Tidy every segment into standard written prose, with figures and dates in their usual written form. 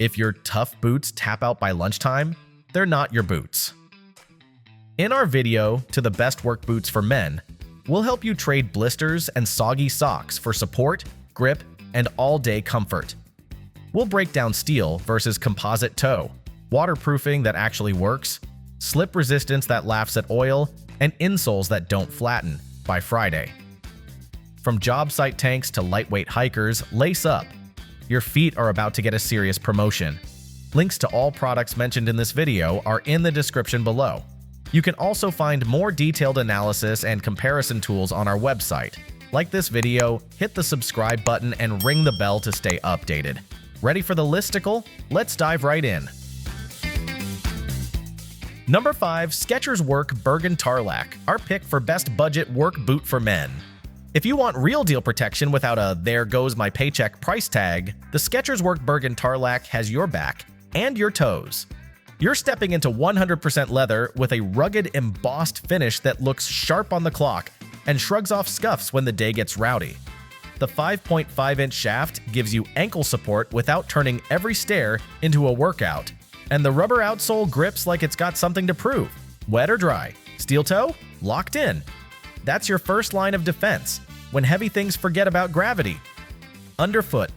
If your tough boots tap out by lunchtime, they're not your boots. In our video to the best work boots for men, we'll help you trade blisters and soggy socks for support, grip, and all-day comfort. We'll break down steel versus Composite-Toe, waterproofing that actually works, slip resistance that laughs at oil, and insoles that don't flatten by Friday. From job site tanks to lightweight hikers, lace up. Your feet are about to get a serious promotion. Links to all products mentioned in this video are in the description below. You can also find more detailed analysis and comparison tools on our website. Like this video, hit the subscribe button and ring the bell to stay updated. Ready for the listicle? Let's dive right in. Number 5. Skechers Work Burgin Tarlac, our pick for best budget work boot for men. If you want real deal protection without a "there goes my paycheck" price tag, the Skechers Work Burgin Tarlac has your back and your toes. You're stepping into 100% leather with a rugged, embossed finish that looks sharp on the clock and shrugs off scuffs when the day gets rowdy. The 5.5-inch shaft gives you ankle support without turning every stair into a workout, and the rubber outsole grips like it's got something to prove. Wet or dry, steel toe, locked in. That's your first line of defense when heavy things forget about gravity. Underfoot,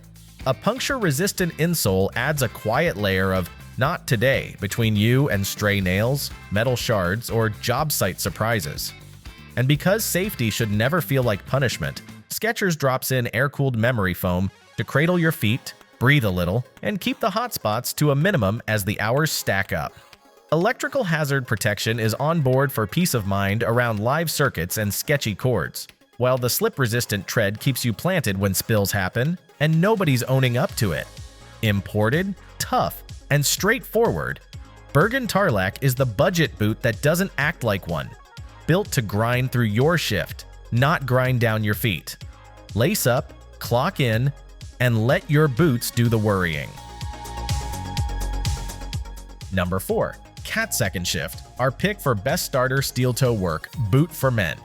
a puncture-resistant insole adds a quiet layer of "not today" between you and stray nails, metal shards, or job site surprises. And because safety should never feel like punishment, Skechers drops in air-cooled memory foam to cradle your feet, breathe a little, and keep the hot spots to a minimum as the hours stack up. Electrical hazard protection is on board for peace of mind around live circuits and sketchy cords, while the slip-resistant tread keeps you planted when spills happen, and nobody's owning up to it. Imported, tough, and straightforward, Burgin Tarlac is the budget boot that doesn't act like one. Built to grind through your shift, not grind down your feet. Lace up, clock in, and let your boots do the worrying. Number 4. Cat Second Shift, our pick for best starter steel-toe work boot for men.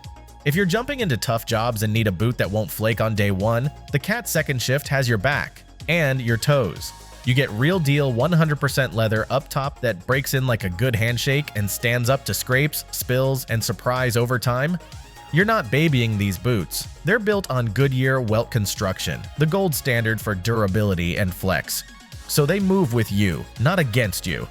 If you're jumping into tough jobs and need a boot that won't flake on day one, the Cat Second Shift has your back and your toes. You get real deal 100% leather up top that breaks in like a good handshake and stands up to scrapes, spills, and surprise over time. You're not babying these boots. They're built on Goodyear welt construction, the gold standard for durability and flex. So they move with you, not against you.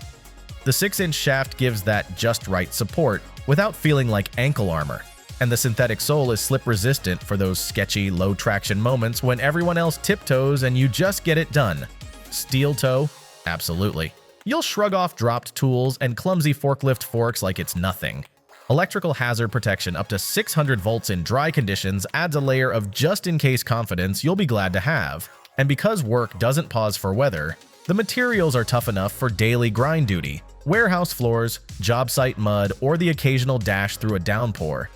The 6-inch shaft gives that just right support without feeling like ankle armor. And the synthetic sole is slip-resistant for those sketchy, low-traction moments when everyone else tiptoes and you just get it done. Steel toe? Absolutely. You'll shrug off dropped tools and clumsy forklift forks like it's nothing. Electrical hazard protection up to 600 volts in dry conditions adds a layer of just-in-case confidence you'll be glad to have. And because work doesn't pause for weather, the materials are tough enough for daily grind duty, warehouse floors, job site mud, or the occasional dash through a downpour.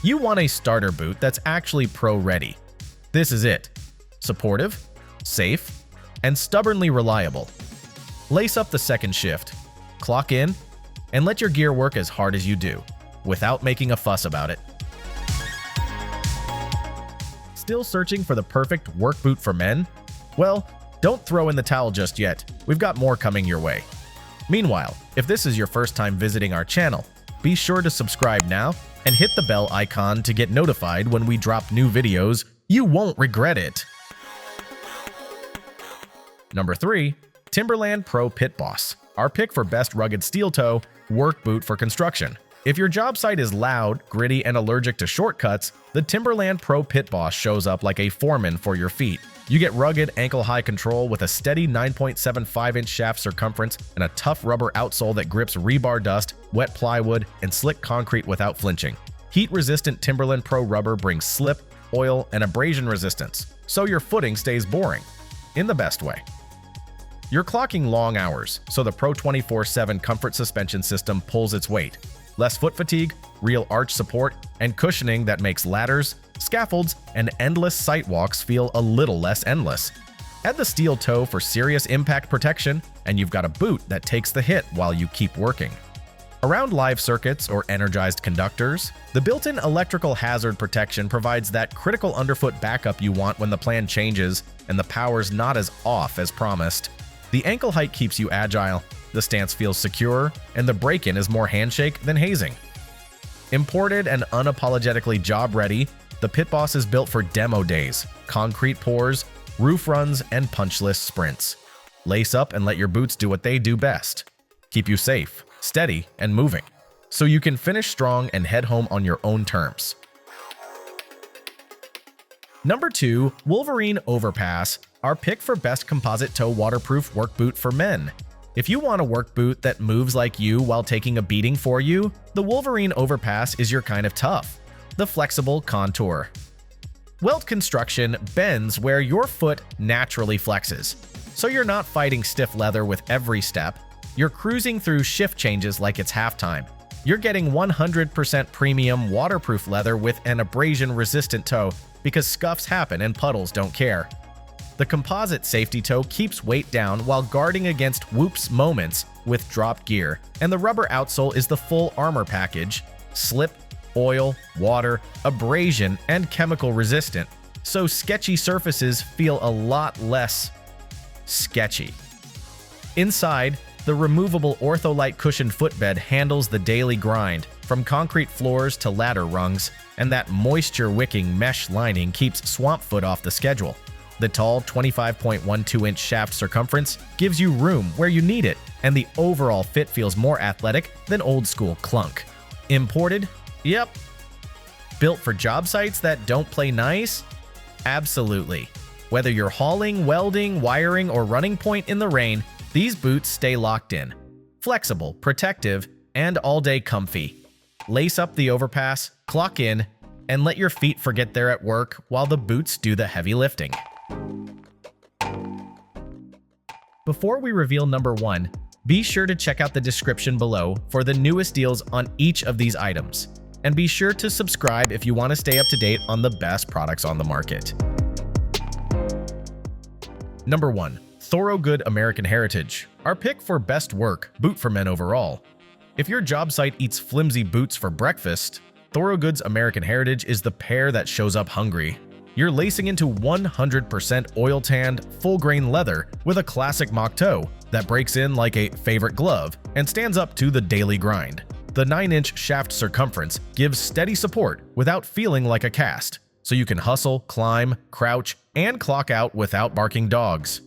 You want a starter boot that's actually pro-ready. This is it. Supportive, safe, and stubbornly reliable. Lace up the second shift, clock in, and let your gear work as hard as you do, without making a fuss about it. Still searching for the perfect work boot for men? Well, don't throw in the towel just yet. We've got more coming your way. Meanwhile, if this is your first time visiting our channel, be sure to subscribe now and hit the bell icon to get notified when we drop new videos. You won't regret it. Number 3. Timberland PRO Pit Boss, our pick for best rugged steel-toe work boot for construction. If your job site is loud, gritty, and allergic to shortcuts, the Timberland PRO Pit Boss shows up like a foreman for your feet. You get rugged, ankle-high control with a steady 9.75-inch shaft circumference and a tough rubber outsole that grips rebar dust, wet plywood, and slick concrete without flinching. Heat-resistant Timberland PRO rubber brings slip, oil, and abrasion resistance, so your footing stays boring. In the best way. You're clocking long hours, so the PRO 24/7 comfort suspension system pulls its weight. Less foot fatigue, real arch support, and cushioning that makes ladders, scaffolds, and endless site walks feel a little less endless. Add the steel toe for serious impact protection, and you've got a boot that takes the hit while you keep working. Around live circuits or energized conductors, the built-in electrical hazard protection provides that critical underfoot backup you want when the plan changes and the power's not as off as promised. The ankle height keeps you agile, the stance feels secure, and the break-in is more handshake than hazing. Imported and unapologetically job-ready, the Pit Boss is built for demo days, concrete pours, roof runs, and punchless sprints. Lace up and let your boots do what they do best. Keep you safe, steady, and moving, so you can finish strong and head home on your own terms. Number 2, Wolverine Overpass, our pick for best composite-toe waterproof work boot for men. If you want a work boot that moves like you while taking a beating for you, the Wolverine Overpass is your kind of tough. The flexible contour. Welt construction bends where your foot naturally flexes, so you're not fighting stiff leather with every step. You're cruising through shift changes like it's halftime. You're getting 100% premium waterproof leather with an abrasion-resistant toe because scuffs happen and puddles don't care. The composite safety toe keeps weight down while guarding against whoops moments with drop gear, and the rubber outsole is the full armor package: slip, oil, water, abrasion, and chemical resistant, so sketchy surfaces feel a lot less sketchy. Inside, the removable Ortholite cushioned footbed handles the daily grind, from concrete floors to ladder rungs, and that moisture-wicking mesh lining keeps swamp foot off the schedule. The tall 25.12-inch shaft circumference gives you room where you need it, and the overall fit feels more athletic than old-school clunk. Imported? Yep. Built for job sites that don't play nice? Absolutely. Whether you're hauling, welding, wiring, or running point in the rain, these boots stay locked in. Flexible, protective, and all-day comfy. Lace up the overpass, clock in, and let your feet forget they're at work while the boots do the heavy lifting. Before we reveal number 1, be sure to check out the description below for the newest deals on each of these items. And be sure to subscribe if you want to stay up to date on the best products on the market. Number 1. Thorogood American Heritage, our pick for best work boot for men overall. If your job site eats flimsy boots for breakfast, Thorogood's American Heritage is the pair that shows up hungry. You're lacing into 100% oil-tanned, full-grain leather with a classic mock toe that breaks in like a favorite glove and stands up to the daily grind. The 9-inch shaft circumference gives steady support without feeling like a cast, so you can hustle, climb, crouch, and clock out without barking dogs.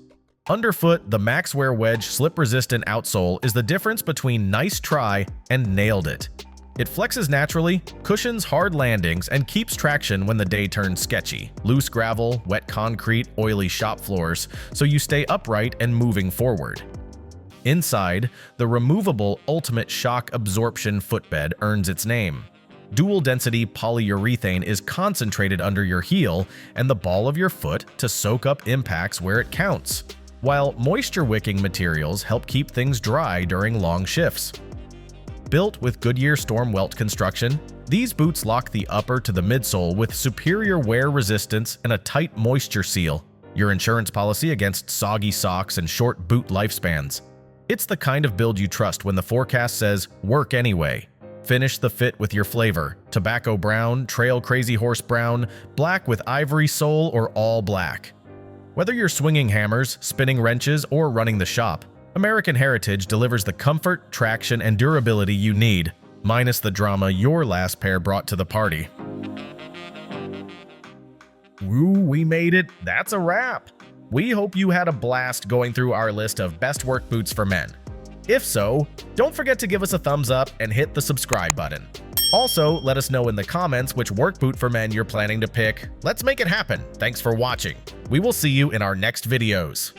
Underfoot, the Maxwear Wedge slip-resistant outsole is the difference between nice try and nailed it. It flexes naturally, cushions hard landings, and keeps traction when the day turns sketchy. Loose gravel, wet concrete, oily shop floors, so you stay upright and moving forward. Inside, the removable Ultimate Shock Absorption footbed earns its name. Dual-density polyurethane is concentrated under your heel and the ball of your foot to soak up impacts where it counts, while moisture-wicking materials help keep things dry during long shifts. Built with Goodyear Storm Welt construction, these boots lock the upper to the midsole with superior wear resistance and a tight moisture seal, your insurance policy against soggy socks and short boot lifespans. It's the kind of build you trust when the forecast says, "Work anyway." Finish the fit with your flavor: tobacco brown, trail crazy horse brown, black with ivory sole, or all black. Whether you're swinging hammers, spinning wrenches, or running the shop, American Heritage delivers the comfort, traction, and durability you need, minus the drama your last pair brought to the party. Woo, we made it. That's a wrap. We hope you had a blast going through our list of best work boots for men. If so, don't forget to give us a thumbs up and hit the subscribe button. Also, let us know in the comments which work boot for men you're planning to pick. Let's make it happen. Thanks for watching. We will see you in our next videos.